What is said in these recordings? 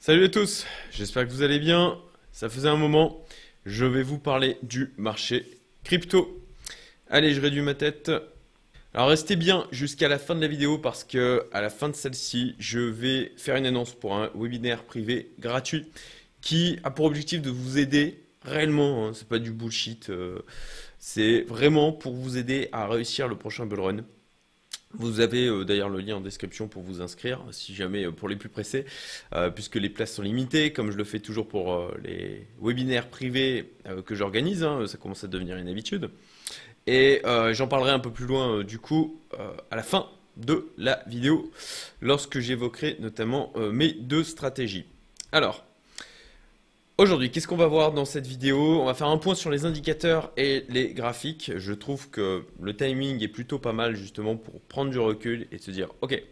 Salut à tous, j'espère que vous allez bien. Ça faisait un moment, je vais vous parler du marché crypto. Allez, je réduis ma tête. Alors restez bien jusqu'à la fin de la vidéo parce que à la fin de celle-ci, je vais faire une annonce pour un webinaire privé gratuit qui a pour objectif de vous aider réellement, hein, c'est pas du bullshit, c'est vraiment pour vous aider à réussir le prochain bull run. Vous avez d'ailleurs le lien en description pour vous inscrire, si jamais pour les plus pressés, puisque les places sont limitées, comme je le fais toujours pour les webinaires privés que j'organise, hein, ça commence à devenir une habitude. Et j'en parlerai un peu plus loin du coup à la fin de la vidéo, lorsque j'évoquerai notamment mes deux stratégies. Alors, aujourd'hui, qu'est-ce qu'on va voir dans cette vidéo? On va faire un point sur les indicateurs et les graphiques. Je trouve que le timing est plutôt pas mal justement pour prendre du recul et se dire, ok,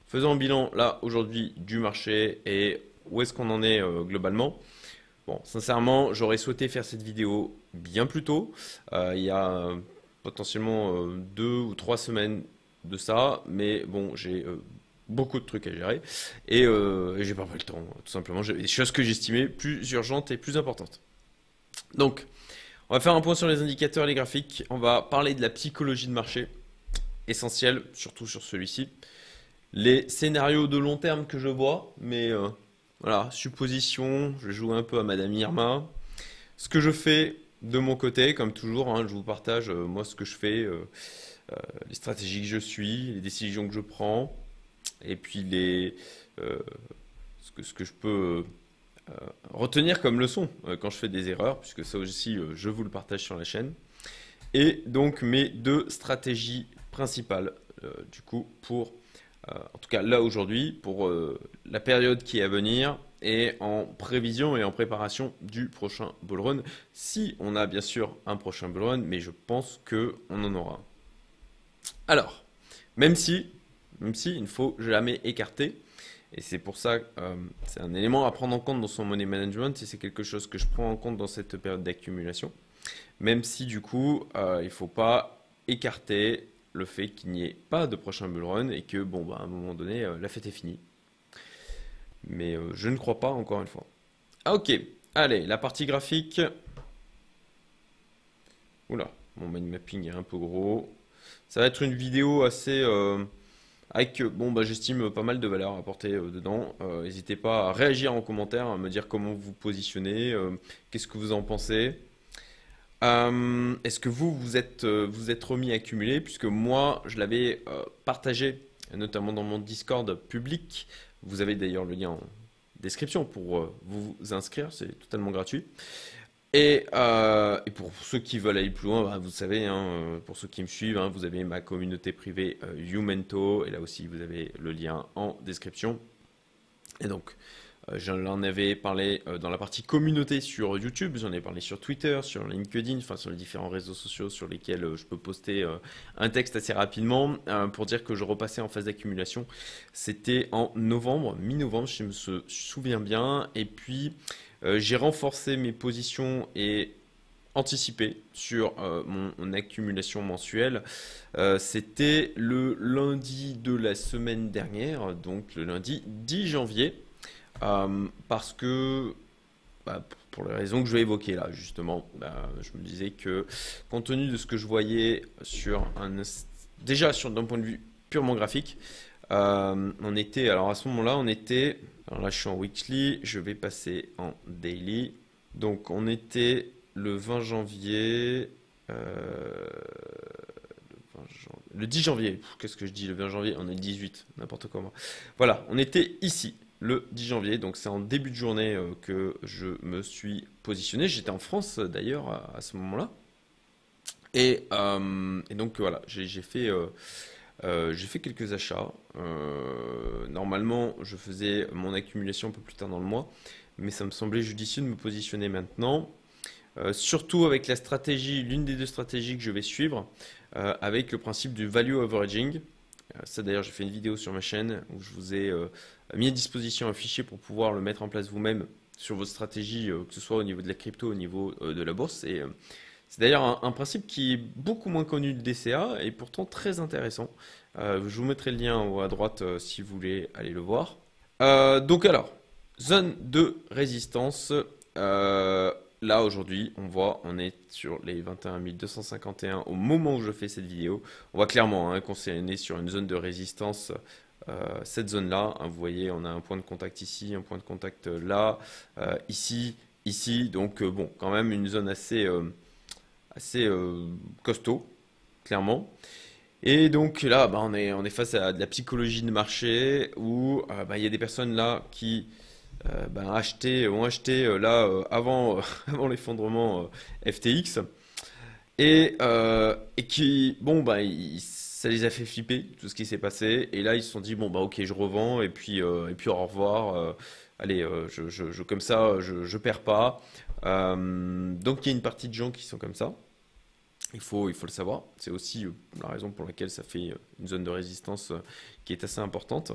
faisons un bilan là aujourd'hui du marché et où est-ce qu'on en est globalement. Bon, sincèrement, j'aurais souhaité faire cette vidéo bien plus tôt. Il y a potentiellement 2 ou 3 semaines de ça, mais bon, j'ai beaucoup de trucs à gérer et j'ai pas pris le temps, tout simplement. J'ai des choses que j'estimais plus urgentes et plus importantes. Donc, on va faire un point sur les indicateurs et les graphiques. On va parler de la psychologie de marché, essentielle, surtout sur celui-ci. Les scénarios de long terme que je vois, mais voilà, supposition, je joue un peu à Madame Irma. Ce que je fais de mon côté, comme toujours, hein, je vous partage moi ce que je fais, les stratégies que je suis, les décisions que je prends, et puis euh, ce que je peux retenir comme leçon quand je fais des erreurs, puisque ça aussi je vous le partage sur la chaîne. Et donc mes deux stratégies principales, du coup, pour, en tout cas là aujourd'hui, pour la période qui est à venir et en prévision et en préparation du prochain bull run. Si on a bien sûr un prochain bull run, mais je pense qu'on en aura un. Alors, même si, il ne faut jamais écarter, et c'est pour ça que c'est un élément à prendre en compte dans son money management, et c'est quelque chose que je prends en compte dans cette période d'accumulation, même si du coup, il ne faut pas écarter le fait qu'il n'y ait pas de prochain bull run et que, bon, bah, à un moment donné, la fête est finie. Mais je ne crois pas, encore une fois. Ah, ok, allez, la partie graphique. Oula, mon mind mapping est un peu gros. Ça va être une vidéo assez avec, bon, bah, j'estime pas mal de valeur apportée dedans. N'hésitez pas à réagir en commentaire, à me dire comment vous vous positionnez, qu'est-ce que vous en pensez. Est-ce que vous êtes remis à accumuler? Puisque moi, je l'avais partagé, notamment dans mon Discord public. Vous avez d'ailleurs le lien en description pour vous inscrire, c'est totalement gratuit. Et pour ceux qui veulent aller plus loin, bah, vous savez, hein, pour ceux qui me suivent, hein, vous avez ma communauté privée Youmento, et là aussi vous avez le lien en description. Et donc, j'en avais parlé dans la partie communauté sur YouTube, j'en ai parlé sur Twitter, sur LinkedIn, enfin sur les différents réseaux sociaux sur lesquels je peux poster un texte assez rapidement pour dire que je repassais en phase d'accumulation. C'était en novembre, mi-novembre, si je me souviens bien. Et puis, j'ai renforcé mes positions et anticipé sur mon accumulation mensuelle. C'était le lundi de la semaine dernière, donc le lundi 10 janvier. Parce que, bah, pour les raisons que je vais évoquer là, justement, bah, je me disais que compte tenu de ce que je voyais déjà d'un point de vue purement graphique, on était, alors à ce moment-là, alors là je suis en weekly, je vais passer en daily. Donc on était le 20 janvier, le 10 janvier, qu'est-ce que je dis, le 20 janvier, on est le 18, n'importe comment. Voilà, on était ici le 10 janvier, donc c'est en début de journée que je me suis positionné. J'étais en France d'ailleurs à ce moment-là. Et donc voilà, j'ai fait quelques achats. Normalement, je faisais mon accumulation un peu plus tard dans le mois, mais ça me semblait judicieux de me positionner maintenant. Surtout avec la stratégie, l'une des deux stratégies que je vais suivre, avec le principe du value averaging. Ça d'ailleurs, j'ai fait une vidéo sur ma chaîne où je vous ai mis à disposition un fichier pour pouvoir le mettre en place vous-même sur votre stratégie, que ce soit au niveau de la crypto, au niveau de la bourse. Et c'est d'ailleurs un principe qui est beaucoup moins connu du DCA et pourtant très intéressant. Je vous mettrai le lien en haut à droite si vous voulez aller le voir. Donc alors, zone de résistance. Là aujourd'hui, on voit, on est sur les 21 251 au moment où je fais cette vidéo. On voit clairement qu'on est sur une zone de résistance. Cette zone-là, hein, vous voyez, on a un point de contact ici, un point de contact là, ici, ici. Donc bon, quand même une zone assez costaud, clairement. Et donc là, bah, on est face à de la psychologie de marché où il y a des personnes là qui ont acheté là avant, avant l'effondrement FTX et qui, bon, ça les a fait flipper tout ce qui s'est passé. Et là, ils se sont dit, bon, bah ok, je revends et puis au revoir. Allez, comme ça, je perds pas. Donc il y a une partie de gens qui sont comme ça. Il faut le savoir. C'est aussi la raison pour laquelle ça fait une zone de résistance qui est assez importante.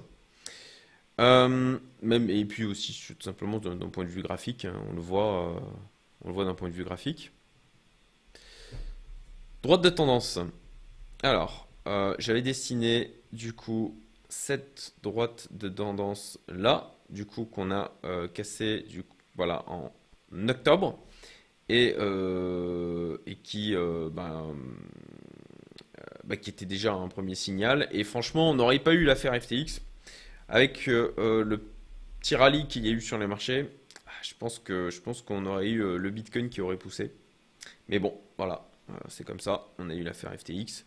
Même, et puis aussi, tout simplement, d'un point de vue graphique, hein, on le voit d'un point de vue graphique. Droite de tendance. Alors, j'avais dessiné, du coup, cette droite de tendance là, du coup, qu'on a cassé, voilà, en octobre, et qui était déjà un premier signal. Et franchement, on n'aurait pas eu l'affaire FTX. Avec le petit rallye qu'il y a eu sur les marchés, je pense qu'on aurait eu le Bitcoin qui aurait poussé. Mais bon, voilà, c'est comme ça. On a eu l'affaire FTX.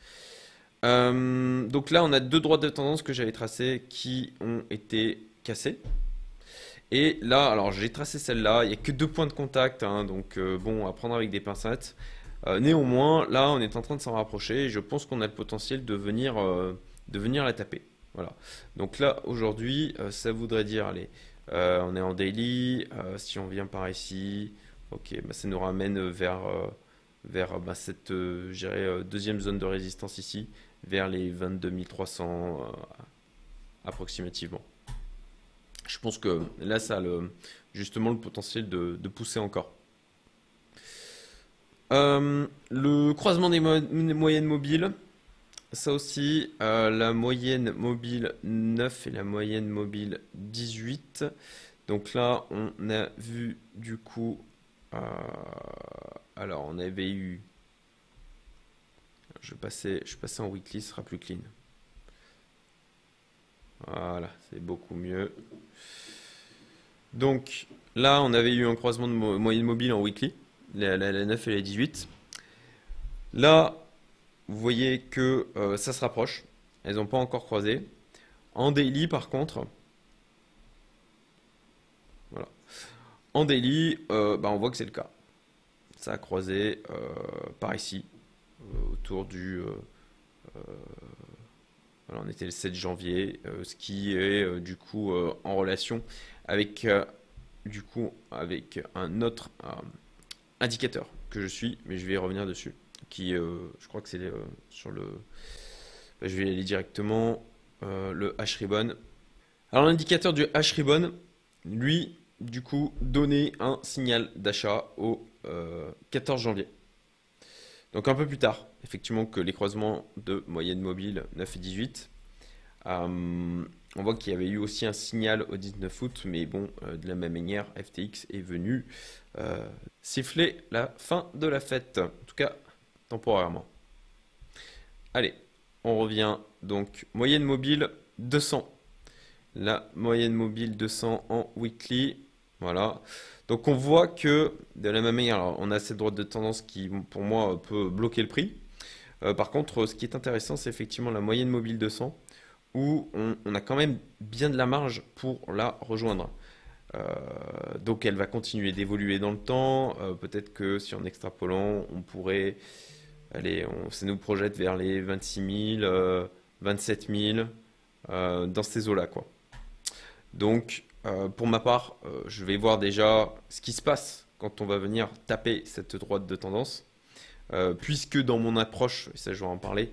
Donc là, on a deux droites de tendance que j'avais tracées qui ont été cassées. Et là, alors j'ai tracé celle-là. Il n'y a que deux points de contact, hein, donc bon, à prendre avec des pincettes. Néanmoins, là, on est en train de s'en rapprocher. Et je pense qu'on a le potentiel de venir la taper. Voilà. Donc là, aujourd'hui, ça voudrait dire, allez, on est en daily. Si on vient par ici, ok, ça nous ramène vers cette deuxième zone de résistance ici, vers les 22 300 approximativement. Je pense que là, ça a justement le potentiel de pousser encore. Le croisement des moyennes mobiles. Ça aussi, la moyenne mobile 9 et la moyenne mobile 18. Donc là, on a vu du coup... alors, on avait eu... Je passais en weekly, ce sera plus clean. Voilà, c'est beaucoup mieux. Donc là, on avait eu un croisement de moyenne mobile en weekly, la 9 et la 18. Là, vous voyez que ça se rapproche. Elles n'ont pas encore croisé. En daily, par contre, voilà. En daily, on voit que c'est le cas. Ça a croisé par ici, autour du... voilà, on était le 7 janvier, ce qui est du coup en relation avec, avec un autre indicateur que je suis, mais je vais y revenir dessus. Qui, je crois que c'est sur le... je vais aller directement, le H-Ribbon. Alors l'indicateur du H-Ribbon, lui, du coup, donnait un signal d'achat au 14 janvier. Donc un peu plus tard, effectivement, que les croisements de moyenne mobile 9 et 18. On voit qu'il y avait eu aussi un signal au 19 août, mais bon, de la même manière, FTX est venu siffler la fin de la fête. En tout cas, temporairement. Allez, on revient donc moyenne mobile 200. La moyenne mobile 200 en weekly. Voilà. Donc on voit que de la même manière, alors, on a cette droite de tendance qui pour moi peut bloquer le prix. Par contre, ce qui est intéressant, c'est effectivement la moyenne mobile 200 où on a quand même bien de la marge pour la rejoindre. Donc elle va continuer d'évoluer dans le temps. Peut-être que si en extrapolant, on pourrait... Allez, ça nous projette vers les 26 000, 27 000, dans ces eaux-là, quoi. Donc, pour ma part, je vais voir déjà ce qui se passe quand on va venir taper cette droite de tendance. Puisque dans mon approche, et ça je vais en parler,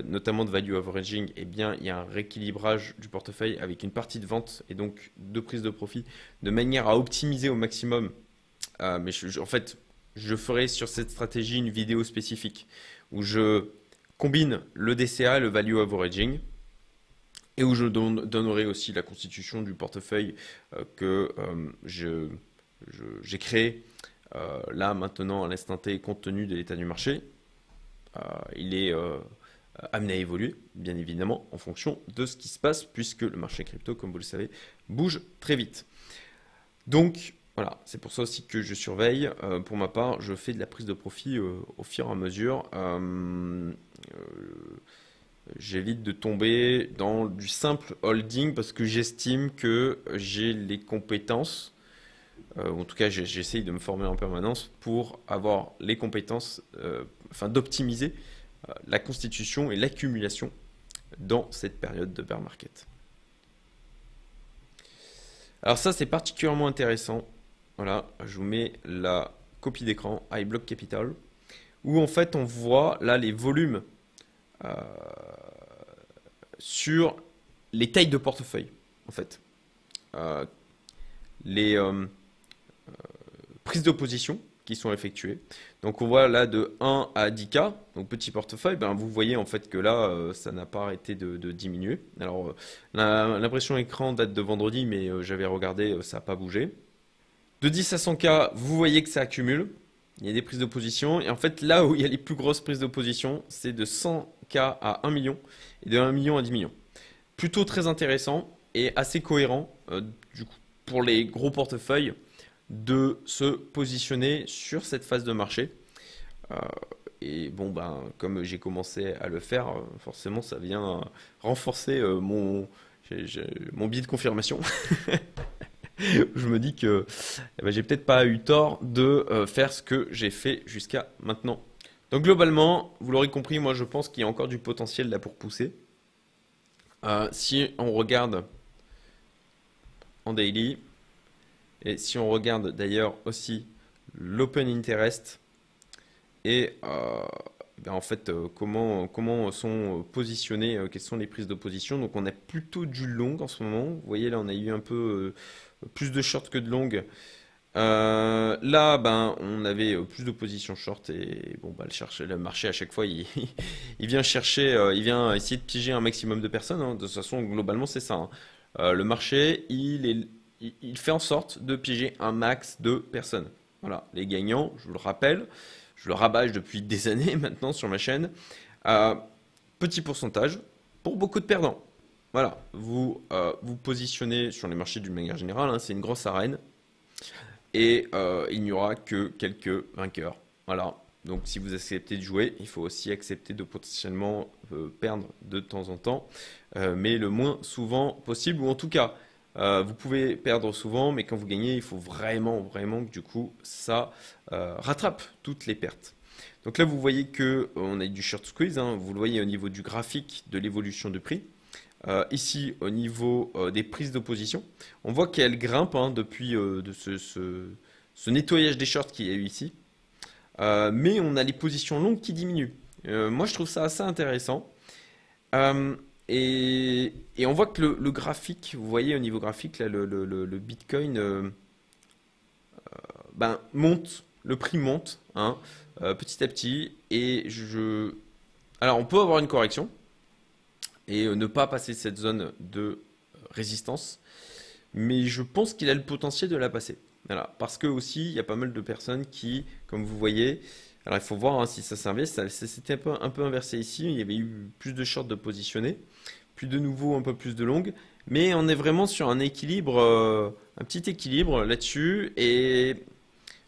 notamment de value averaging, eh bien, il y a un rééquilibrage du portefeuille avec une partie de vente et donc de prise de profit, de manière à optimiser au maximum. Mais en fait, je ferai sur cette stratégie une vidéo spécifique où je combine le DCA et le value averaging et où je donnerai aussi la constitution du portefeuille que j'ai créé là maintenant à l'instant T compte tenu de l'état du marché. Il est amené à évoluer, bien évidemment, en fonction de ce qui se passe, puisque le marché crypto, comme vous le savez, bouge très vite. Donc, voilà, c'est pour ça aussi que je surveille. Pour ma part, je fais de la prise de profit au fur et à mesure. J'évite de tomber dans du simple holding parce que j'estime que j'ai les compétences, en tout cas j'essaye de me former en permanence pour avoir les compétences, afin d'optimiser la constitution et l'accumulation dans cette période de bear market. Alors ça c'est particulièrement intéressant. Voilà, je vous mets la copie d'écran iBlock Capital où en fait on voit là les volumes sur les tailles de portefeuille en fait. Les prises de position qui sont effectuées. Donc on voit là de 1 à 10K, donc petit portefeuille, ben vous voyez en fait que là ça n'a pas arrêté de diminuer. Alors l'impression écran date de vendredi, mais j'avais regardé, ça n'a pas bougé. De 10 à 100K, vous voyez que ça accumule. Il y a des prises de position. Et en fait, là où il y a les plus grosses prises de position, c'est de 100K à 1 million et de 1 million à 10 millions. Plutôt très intéressant et assez cohérent du coup, pour les gros portefeuilles de se positionner sur cette phase de marché. Et bon, ben, comme j'ai commencé à le faire, forcément, ça vient renforcer mon biais de confirmation. Je me dis que eh ben, j'ai peut-être pas eu tort de faire ce que j'ai fait jusqu'à maintenant. Donc globalement, vous l'aurez compris, moi je pense qu'il y a encore du potentiel là pour pousser. Si on regarde en daily, et si on regarde d'ailleurs aussi l'open interest, et ben en fait comment sont positionnées, quelles sont les prises de position. Donc on a plutôt du long en ce moment. Vous voyez là on a eu un peu plus de short que de long. Là ben on avait plus de positions short et bon bah le marché à chaque fois il vient chercher, il vient essayer de piéger un maximum de personnes, hein. De toute façon globalement c'est ça, hein. Le marché il fait en sorte de piéger un max de personnes. Voilà, les gagnants, je vous le rappelle, je le rabâche depuis des années maintenant sur ma chaîne. Petit pourcentage pour beaucoup de perdants. Voilà, vous vous positionnez sur les marchés d'une manière générale, hein, c'est une grosse arène. Et il n'y aura que quelques vainqueurs. Voilà, donc si vous acceptez de jouer, il faut aussi accepter de potentiellement perdre de temps en temps, mais le moins souvent possible, ou en tout cas, vous pouvez perdre souvent, mais quand vous gagnez, il faut vraiment que du coup, ça rattrape toutes les pertes. Donc là, vous voyez que on a du short squeeze, hein, vous le voyez au niveau du graphique de l'évolution de prix. Ici, au niveau des prises de position, on voit qu'elle grimpe hein, depuis ce nettoyage des shorts qu'il y a eu ici. Mais on a les positions longues qui diminuent. Moi, je trouve ça assez intéressant. Et on voit que le graphique, vous voyez au niveau graphique, là, le Bitcoin ben, monte, le prix monte hein, petit à petit. Alors, on peut avoir une correction et ne pas passer cette zone de résistance, mais je pense qu'il a le potentiel de la passer. Voilà, parce que aussi, il y a pas mal de personnes qui, comme vous voyez, alors il faut voir hein, si ça s'inverse, c'était un peu inversé ici, il y avait eu plus de shorts de positionnés, puis de nouveau un peu plus de longues, mais on est vraiment sur un équilibre, un petit équilibre là-dessus, et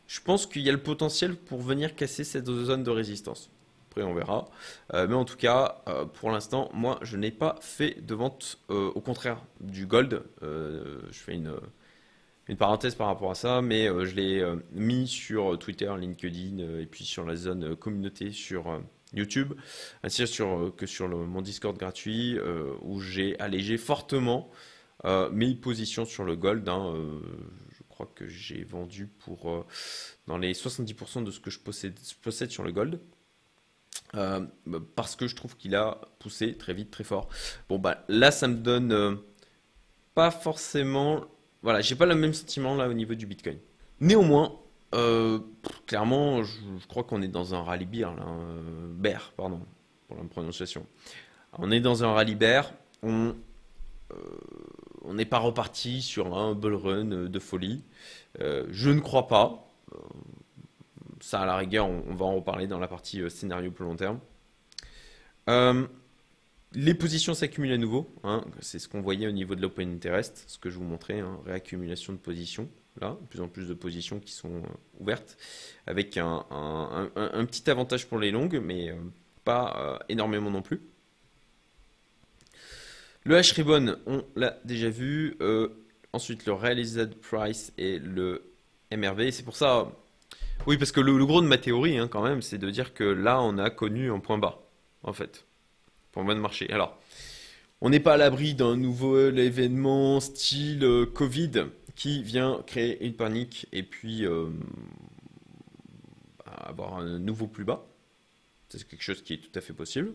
je pense qu'il y a le potentiel pour venir casser cette zone de résistance. Après, on verra. Mais en tout cas, pour l'instant, moi, je n'ai pas fait de vente, au contraire du gold. Je fais une parenthèse par rapport à ça, mais je l'ai mis sur Twitter, LinkedIn et puis sur la zone communauté sur YouTube, ainsi que sur mon Discord gratuit où j'ai allégé fortement mes positions sur le gold. Hein, je crois que j'ai vendu pour dans les 70% de ce que je possède sur le gold. Parce que je trouve qu'il a poussé très vite, très fort. Bon bah là ça me donne pas forcément, voilà, j'ai pas le même sentiment là au niveau du Bitcoin. Néanmoins, clairement, je crois qu'on est dans un rallye bear, là, bear, pardon, pour la prononciation. On est dans un rallye bear, on on n'est pas reparti sur un bull run de folie. Je ne crois pas. Ça, à la rigueur, on va en reparler dans la partie scénario plus long terme. Les positions s'accumulent à nouveau, hein. C'est ce qu'on voyait au niveau de l'open interest, ce que je vous montrais, hein, réaccumulation de positions. Là, de plus en plus de positions qui sont ouvertes, avec un petit avantage pour les longues, mais pas énormément non plus. Le H-Ribbon, on l'a déjà vu. Ensuite, le Realized Price et le MRV. C'est pour ça, oui, parce que le gros de ma théorie, hein, quand même, c'est de dire que là, on a connu un point bas, en fait, pour le marché. Alors, on n'est pas à l'abri d'un nouvel événement style Covid qui vient créer une panique et puis avoir un nouveau plus bas. C'est quelque chose qui est tout à fait possible.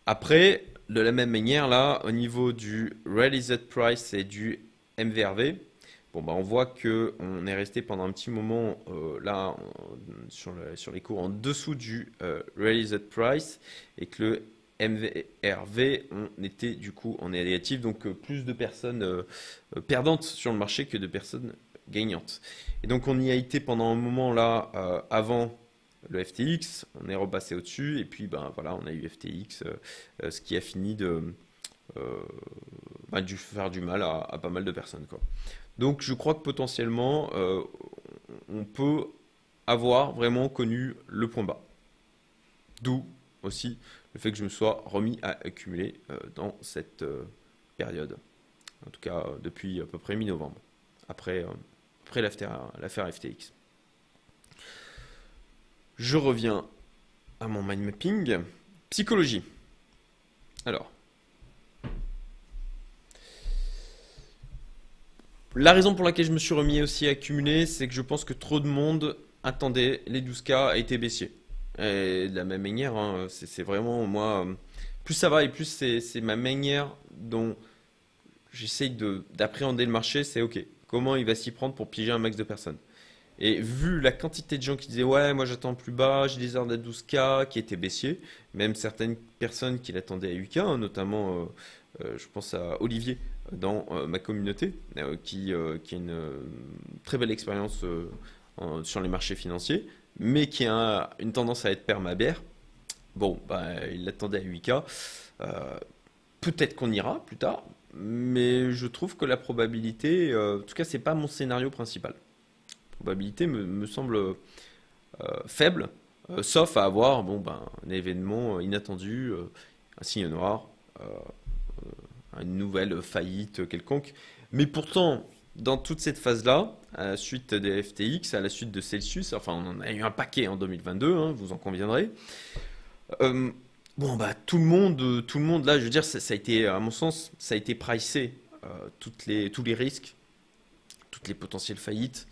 Après, de la même manière, là, au niveau du Realized Price et du MVRV, bon, bah, on voit qu'on est resté pendant un petit moment là sur les cours en dessous du Realized Price et que le MVRV, on était du coup en négatif, donc plus de personnes perdantes sur le marché que de personnes gagnantes. Et donc on y a été pendant un moment là avant le FTX, on est repassé au-dessus et puis ben voilà, on a eu FTX, ce qui a fini de faire du mal à pas mal de personnes, quoi. Donc je crois que potentiellement on peut avoir vraiment connu le point bas. D'où aussi le fait que je me sois remis à accumuler dans cette période. En tout cas depuis à peu près mi-novembre, après l'affaire FTX. Je reviens à mon mind mapping. Psychologie. Alors, la raison pour laquelle je me suis remis aussi à accumuler, c'est que je pense que trop de monde attendait les 12K et était baissier. Et de la même manière, hein, c'est vraiment moi, plus ça va et plus c'est ma manière dont j'essaye d'appréhender le marché, c'est ok, comment il va s'y prendre pour piéger un max de personnes. Et vu la quantité de gens qui disaient ouais, moi j'attends plus bas, j'ai des ordres à 12K qui étaient baissiers, même certaines personnes qui l'attendaient à 8K, hein, notamment je pense à Olivier dans ma communauté qui a une très belle expérience sur les marchés financiers, mais qui a une tendance à être perma-bear. Bon, bah, il l'attendait à 8K. Peut-être qu'on ira plus tard, mais je trouve que la probabilité, en tout cas, c'est pas mon scénario principal. La probabilité me semble faible, sauf à avoir bon, ben, un événement inattendu, un signe noir, une nouvelle faillite quelconque. Mais pourtant, dans toute cette phase-là, à la suite des FTX, à la suite de Celsius, enfin on en a eu un paquet en 2022, hein, vous en conviendrez. Bon bah tout le monde là, je veux dire, ça a été, à mon sens, ça a été pricé, tous les risques, toutes les potentielles faillites.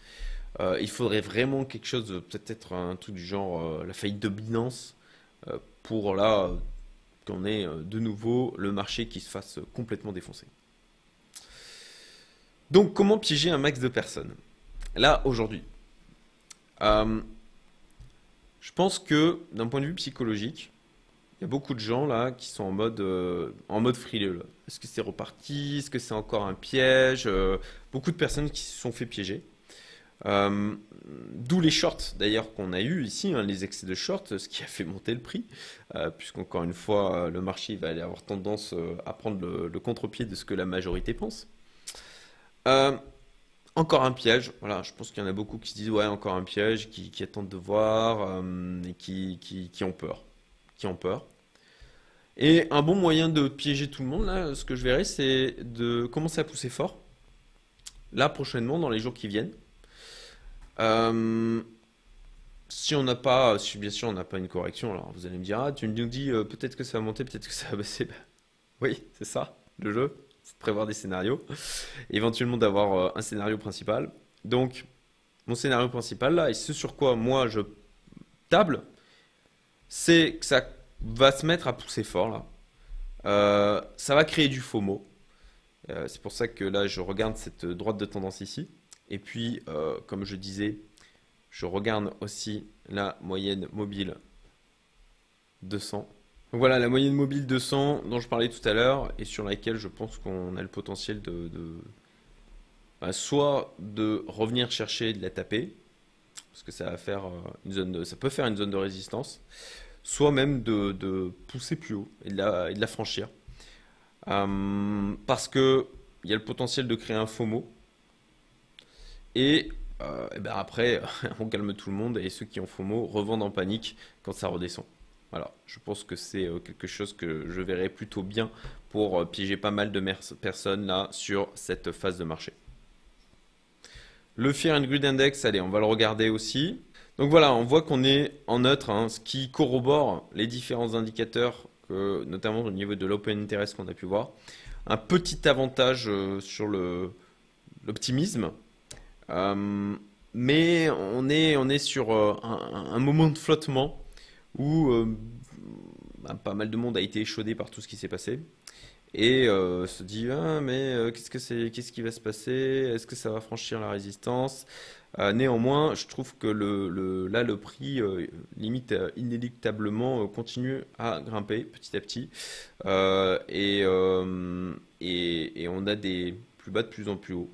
Il faudrait vraiment quelque chose, peut-être un truc du genre la faillite de Binance, pour là qu'on ait de nouveau le marché qui se fasse complètement défoncer. Donc comment piéger un max de personnes? Là, aujourd'hui, je pense que d'un point de vue psychologique, il y a beaucoup de gens là qui sont en mode frileux, là. Est-ce que c'est reparti? Est-ce que c'est encore un piège? Beaucoup de personnes qui se sont fait piéger. D'où les shorts d'ailleurs qu'on a eu ici, hein, les excès de shorts, ce qui a fait monter le prix, puisqu'encore une fois, le marché va aller avoir tendance à prendre le contre-pied de ce que la majorité pense. Euh, Encore un piège, voilà, je pense qu'il y en a beaucoup qui se disent ouais, encore un piège, qui attendent de voir et qui ont peur. Qui ont peur. Et un bon moyen de piéger tout le monde, là, ce que je verrai, c'est de commencer à pousser fort, là prochainement, dans les jours qui viennent. Euh, Si on n'a pas, si bien sûr on n'a pas une correction, alors vous allez me dire, ah, tu nous dis peut-être que ça va monter, peut-être que ça va baisser. Ben, oui, c'est ça, le jeu, c'est de prévoir des scénarios, et éventuellement d'avoir un scénario principal. Donc, mon scénario principal là, et ce sur quoi moi je table, c'est que ça va se mettre à pousser fort là. Ça va créer du FOMO. C'est pour ça que là je regarde cette droite de tendance ici. Et puis, comme je disais, je regarde aussi la moyenne mobile 200. Donc voilà, la moyenne mobile 200 dont je parlais tout à l'heure et sur laquelle je pense qu'on a le potentiel bah, soit de revenir chercher de la taper, parce que ça va faire ça peut faire une zone de résistance, soit même de pousser plus haut et de la franchir. Parce que il y a le potentiel de créer un FOMO et ben après on calme tout le monde et ceux qui ont FOMO revendent en panique quand ça redescend. Voilà, je pense que c'est quelque chose que je verrai plutôt bien pour piéger pas mal de personnes là sur cette phase de marché. Le Fear and Greed Index, allez, on va le regarder aussi. Donc voilà, on voit qu'on est en neutre, hein, ce qui corrobore les différents indicateurs, notamment au niveau de l'open interest qu'on a pu voir. Un petit avantage sur l'optimisme, mais on est sur un moment de flottement où bah, pas mal de monde a été échaudé par tout ce qui s'est passé et se dit ah mais qu'est-ce qui va se passer? Est-ce que ça va franchir la résistance? Néanmoins, je trouve que là le prix limite inéluctablement continue à grimper petit à petit et on a des plus bas de plus en plus haut.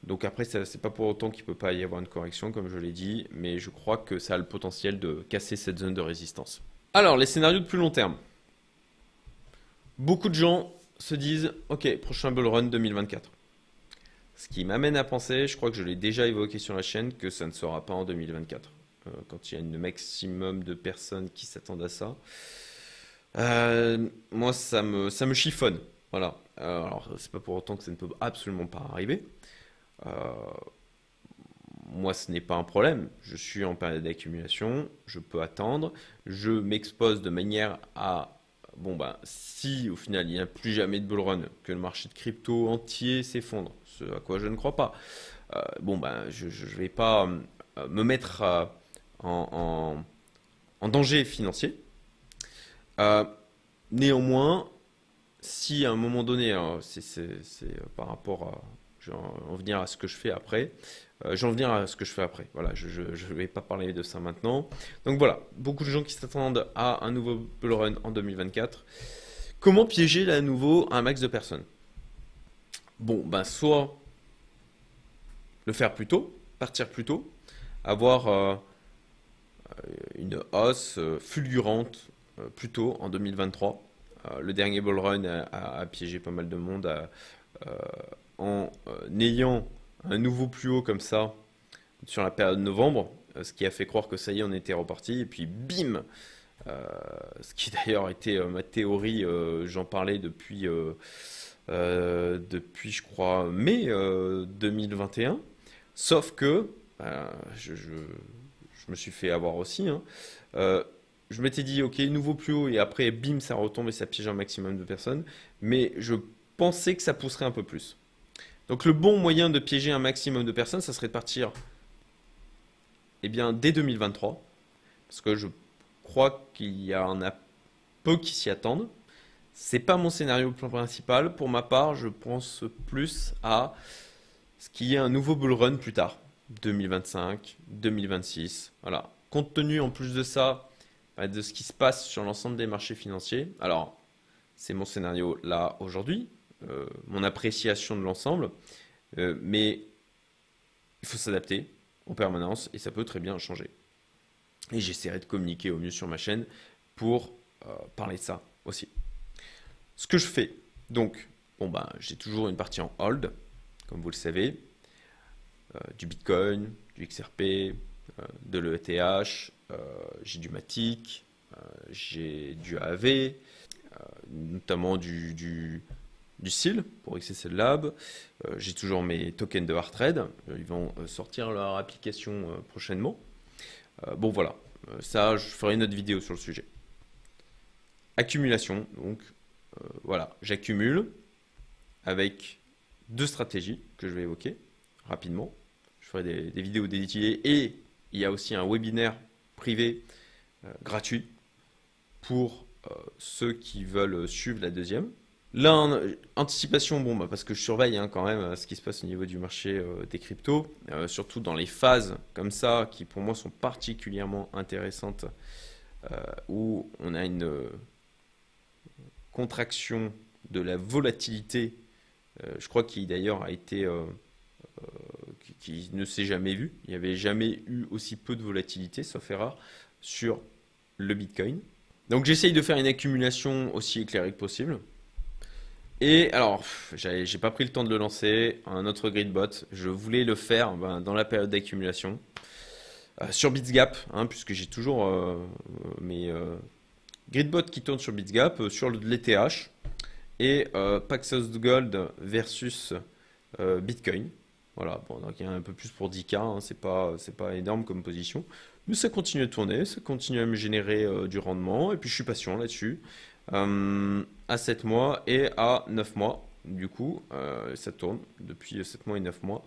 Donc après, c'est pas pour autant qu'il peut pas y avoir une correction, comme je l'ai dit, mais je crois que ça a le potentiel de casser cette zone de résistance. Alors, les scénarios de plus long terme. Beaucoup de gens se disent, ok, prochain bull run 2024. Ce qui m'amène à penser, je crois que je l'ai déjà évoqué sur la chaîne, que ça ne sera pas en 2024. Quand il y a un maximum de personnes qui s'attendent à ça. Moi, ça me chiffonne. Voilà. Alors, c'est pas pour autant que ça ne peut absolument pas arriver. Euh, Moi, ce n'est pas un problème. Je suis en période d'accumulation, je peux attendre, je m'expose de manière à, bon ben, si au final il n'y a plus jamais de bull run, que le marché de crypto entier s'effondre, ce à quoi je ne crois pas, bon ben, je ne vais pas me mettre en, en danger financier. Euh, Néanmoins, si à un moment donné, hein, par rapport à, je vais en venir à ce que je fais après, j'en venir à ce que je fais après. Voilà, je ne vais pas parler de ça maintenant. Donc voilà, beaucoup de gens qui s'attendent à un nouveau bull run en 2024. Comment piéger là à nouveau un max de personnes? Bon, ben soit le faire plus tôt, partir plus tôt, avoir une hausse fulgurante plus tôt en 2023. Le dernier bull run a piégé pas mal de monde en ayant un nouveau plus haut comme ça sur la période de novembre, ce qui a fait croire que ça y est, on était reparti. Et puis bim, ce qui d'ailleurs était ma théorie, j'en parlais depuis je crois mai 2021. Sauf que je me suis fait avoir aussi, hein. Je m'étais dit ok, nouveau plus haut et après bim, ça retombe et ça piège un maximum de personnes. Mais je pensais que ça pousserait un peu plus. Donc le bon moyen de piéger un maximum de personnes, ça serait de partir eh bien, dès 2023. Parce que je crois qu'il y en a peu qui s'y attendent. C'est pas mon scénario principal. Pour ma part, je pense plus à ce qu'il y ait un nouveau bull run plus tard. 2025, 2026. Voilà. Compte tenu en plus de ça, de ce qui se passe sur l'ensemble des marchés financiers. Alors, c'est mon scénario là aujourd'hui. Mon appréciation de l'ensemble, mais il faut s'adapter en permanence et ça peut très bien changer. Et j'essaierai de communiquer au mieux sur ma chaîne pour parler de ça aussi. Ce que je fais, donc, bon ben, j'ai toujours une partie en hold, comme vous le savez, du Bitcoin, du XRP, de l'ETH, j'ai du Matic, j'ai du AAV, notamment du SEAL pour XSL Lab. J'ai toujours mes tokens de hard trade. Ils vont sortir leur application prochainement. Bon voilà, ça je ferai une autre vidéo sur le sujet. Accumulation, donc voilà, j'accumule avec deux stratégies que je vais évoquer rapidement. Je ferai des vidéos dédiées et il y a aussi un webinaire privé gratuit pour ceux qui veulent suivre la deuxième. Là, anticipation, bon, bah, parce que je surveille hein, quand même ce qui se passe au niveau du marché des cryptos, surtout dans les phases comme ça, qui pour moi sont particulièrement intéressantes, où on a contraction de la volatilité, je crois qu'il d'ailleurs a été qui ne s'est jamais vu. Il n'y avait jamais eu aussi peu de volatilité, sauf erreur, sur le Bitcoin. Donc j'essaye de faire une accumulation aussi éclairée que possible. Et alors, j'ai pas pris le temps de le lancer, un autre gridbot. Je voulais le faire dans la période d'accumulation. Sur Bitsgap, hein, puisque j'ai toujours mes gridbots qui tournent sur Bitsgap, sur l'ETH et Paxos Gold versus Bitcoin. Voilà, bon, donc il y a un peu plus pour 10K, hein, c'est pas énorme comme position. Mais ça continue à tourner, ça continue à me générer du rendement, et puis je suis patient là-dessus. À 7 mois et à 9 mois, du coup, ça tourne depuis 7 mois et 9 mois,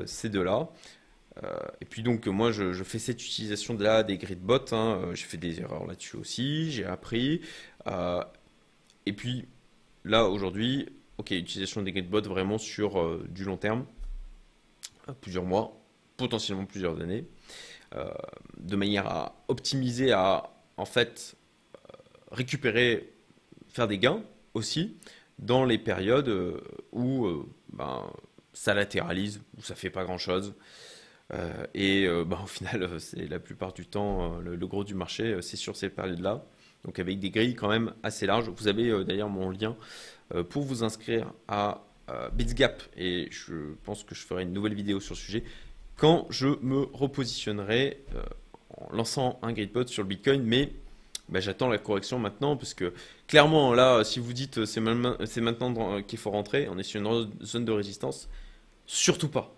ces deux-là. Et puis donc moi je fais cette utilisation de là des gridbots, hein, j'ai fait des erreurs là-dessus aussi, j'ai appris. Et puis là aujourd'hui, ok, utilisation des gridbots vraiment sur du long terme, plusieurs mois, potentiellement plusieurs années, de manière à optimiser, à en fait récupérer, faire des gains aussi dans les périodes où ça latéralise, où ça fait pas grand-chose. Au final, c'est la plupart du temps, le gros du marché, c'est sur ces périodes-là. Donc avec des grilles quand même assez larges. Vous avez d'ailleurs mon lien pour vous inscrire à Bitsgap. Et je pense que je ferai une nouvelle vidéo sur le sujet quand je me repositionnerai en lançant un gridbot sur le Bitcoin. Mais j'attends la correction maintenant parce que clairement, là, si vous dites c'est maintenant qu'il faut rentrer, on est sur une zone de résistance, surtout pas.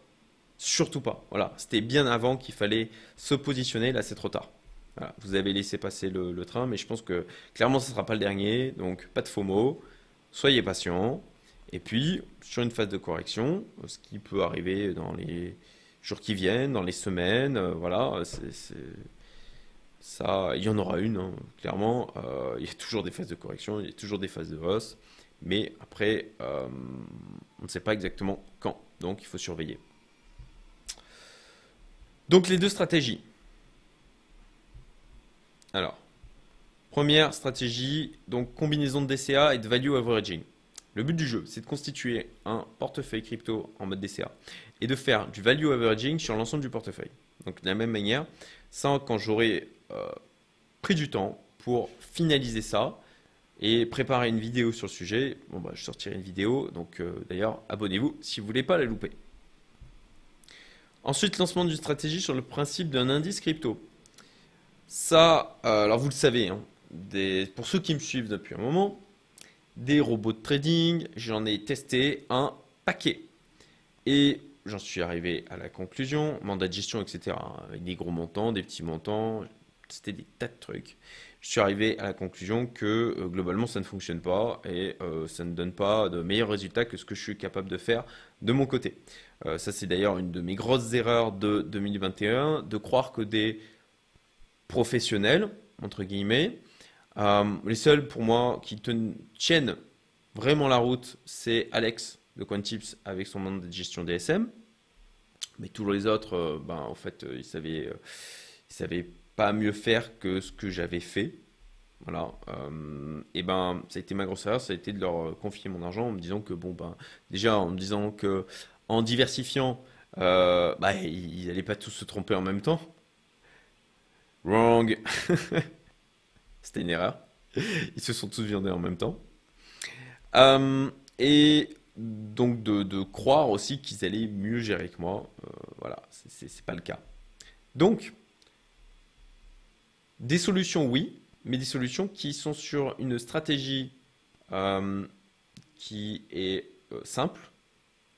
Surtout pas. Voilà, c'était bien avant qu'il fallait se positionner. Là, c'est trop tard. Voilà, vous avez laissé passer le train, mais je pense que clairement, ce ne sera pas le dernier. Donc, pas de FOMO. Soyez patient. Et puis, sur une phase de correction, ce qui peut arriver dans les jours qui viennent, dans les semaines, voilà, ça, il y en aura une, hein, clairement. Il y a toujours des phases de correction, il y a toujours des phases de hausse. Mais après, on ne sait pas exactement quand. Donc, il faut surveiller. Donc les deux stratégies. Alors, première stratégie, donc combinaison de DCA et de value averaging. Le but du jeu, c'est de constituer un portefeuille crypto en mode DCA et de faire du value averaging sur l'ensemble du portefeuille. Donc de la même manière, ça quand j'aurai pris du temps pour finaliser ça et préparer une vidéo sur le sujet, je sortirai une vidéo. Donc d'ailleurs, abonnez-vous si vous ne voulez pas la louper. Ensuite, lancement d'une stratégie sur le principe d'un indice crypto. Ça, alors vous le savez, hein, pour ceux qui me suivent depuis un moment, des robots de trading, j'en ai testé un paquet. Et j'en suis arrivé à la conclusion, mandat de gestion, etc., avec des gros montants, des petits montants, c'était des tas de trucs. Je suis arrivé à la conclusion que globalement ça ne fonctionne pas et ça ne donne pas de meilleurs résultats que ce que je suis capable de faire de mon côté. Ça c'est d'ailleurs une de mes grosses erreurs de 2021, de croire que des professionnels, entre guillemets, les seuls pour moi qui tiennent vraiment la route, c'est Alex de Quantips avec son mandat de gestion DSM. Mais tous les autres, en fait, ils savaient pas mieux faire que ce que j'avais fait. Voilà. Ça a été ma grosse erreur, ça a été de leur confier mon argent en me disant que déjà en me disant que en diversifiant, ils n'allaient pas tous se tromper en même temps. Wrong. C'était une erreur. Ils se sont tous viandés en même temps. Et donc de croire aussi qu'ils allaient mieux gérer que moi. Voilà, c'est pas le cas. Donc, des solutions, oui, mais des solutions qui sont sur une stratégie qui est simple,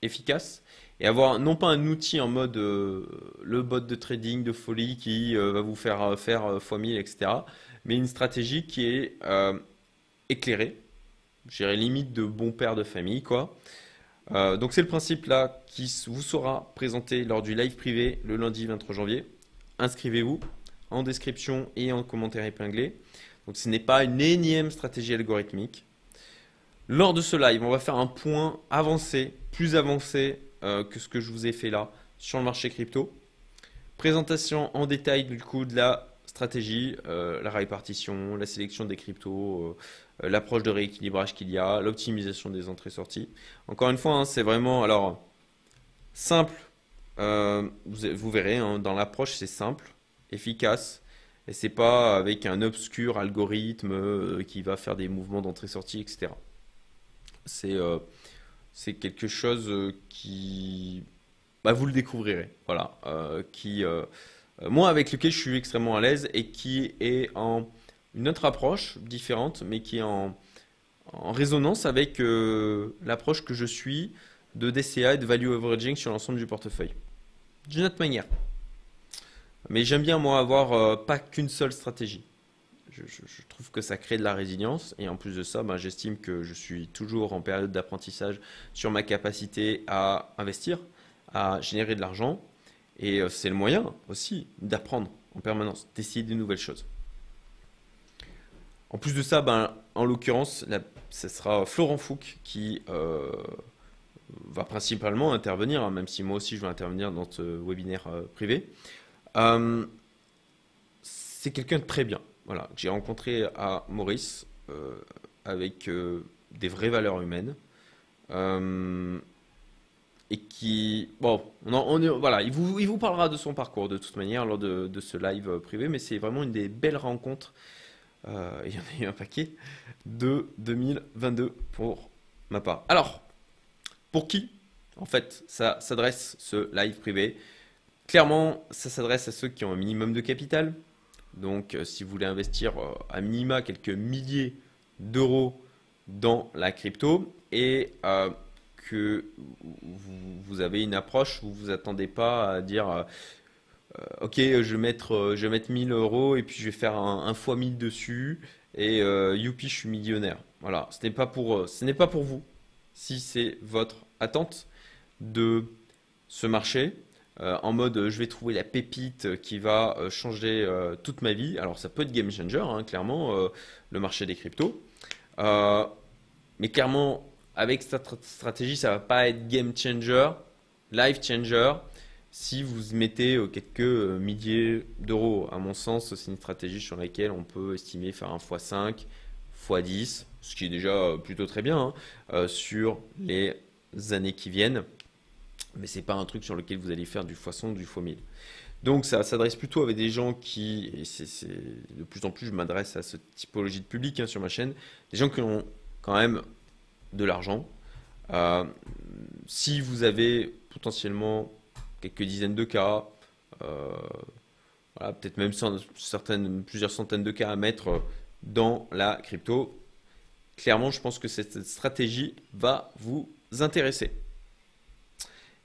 efficace, et avoir non pas un outil en mode le bot de trading de folie qui va vous faire faire x1000, etc., mais une stratégie qui est éclairée, je dirais limite de bon père de famille, quoi. Donc c'est le principe là qui vous sera présenté lors du live privé le lundi 23 janvier. Inscrivez-vous en description et en commentaire épinglé. Donc ce n'est pas une énième stratégie algorithmique. Lors de ce live, on va faire un point avancé, plus avancé que ce que je vous ai fait là sur le marché crypto. Présentation en détail du coup de la stratégie, la répartition, la sélection des cryptos, l'approche de rééquilibrage qu'il y a, l'optimisation des entrées-sorties. Encore une fois, hein, c'est vraiment alors simple. Vous verrez, hein, dans l'approche, c'est simple, efficace. Et c'est pas avec un obscur algorithme qui va faire des mouvements d'entrée-sortie, etc. C'est c'est quelque chose qui, bah, vous le découvrirez, voilà, moi avec lequel je suis extrêmement à l'aise et qui est en une autre approche différente, mais qui est en résonance avec l'approche que je suis de DCA et de value averaging sur l'ensemble du portefeuille, d'une autre manière. Mais j'aime bien moi avoir pas qu'une seule stratégie. Je trouve que ça crée de la résilience et en plus de ça, ben, j'estime que je suis toujours en période d'apprentissage sur ma capacité à investir, à générer de l'argent et c'est le moyen aussi d'apprendre en permanence, d'essayer de nouvelles choses. En plus de ça, ben, en l'occurrence, ce sera Florent Fouque qui va principalement intervenir, hein, même si moi aussi je vais intervenir dans ce webinaire privé. Euh, c'est quelqu'un de très bien. Voilà, que j'ai rencontré à Maurice avec des vraies valeurs humaines euh, et qui, bon, voilà, il vous parlera de son parcours de toute manière lors de ce live privé, mais c'est vraiment une des belles rencontres, il y en a eu un paquet, de 2022 pour ma part. Alors, pour qui, en fait, ça s'adresse ce live privé? Clairement, ça s'adresse à ceux qui ont un minimum de capital. Donc, si vous voulez investir à minima quelques milliers d'euros dans la crypto et que vous avez une approche où vous attendez pas à dire ok, je vais mettre 1000 euros et puis je vais faire un fois 1000 dessus et youpi, je suis millionnaire. Voilà, ce n'est pas pour vous si c'est votre attente de ce marché en mode je vais trouver la pépite qui va changer toute ma vie. Alors ça peut être game changer, hein, clairement, le marché des cryptos. Euh, mais clairement, avec cette stratégie, ça va pas être game changer, life changer. Si vous mettez quelques milliers d'euros, à mon sens, c'est une stratégie sur laquelle on peut estimer faire un x5, x10, ce qui est déjà plutôt très bien hein, sur les années qui viennent mais c'est pas un truc sur lequel vous allez faire du x100, du x1000. Donc ça s'adresse plutôt avec des gens qui, et de plus en plus je m'adresse à cette typologie de public hein, sur ma chaîne, des gens qui ont quand même de l'argent. Euh, si vous avez potentiellement quelques dizaines de cas, euh, voilà, peut-être même plusieurs centaines de cas à mettre dans la crypto, clairement je pense que cette stratégie va vous intéresser.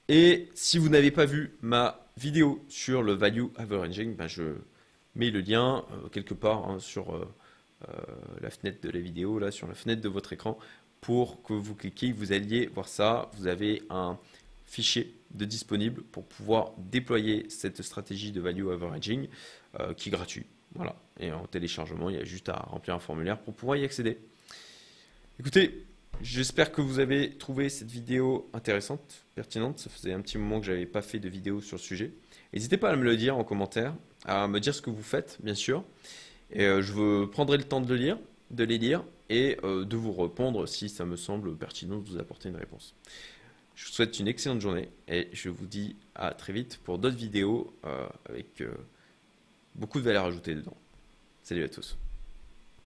Et si vous n'avez pas vu ma vidéo sur le value averaging, ben je mets le lien quelque part hein, sur la fenêtre de la vidéo, là, sur la fenêtre de votre écran, pour que vous cliquiez, vous alliez voir ça. Vous avez un fichier de disponible pour pouvoir déployer cette stratégie de value averaging qui est gratuit. Voilà. Et en téléchargement, il y a juste à remplir un formulaire pour pouvoir y accéder. Écoutez, j'espère que vous avez trouvé cette vidéo intéressante, pertinente. Ça faisait un petit moment que je n'avais pas fait de vidéo sur le sujet. N'hésitez pas à me le dire en commentaire, à me dire ce que vous faites, bien sûr. Et prendrai le temps de les lire et de vous répondre si ça me semble pertinent de vous apporter une réponse. Je vous souhaite une excellente journée et je vous dis à très vite pour d'autres vidéos avec beaucoup de valeur ajoutée dedans. Salut à tous.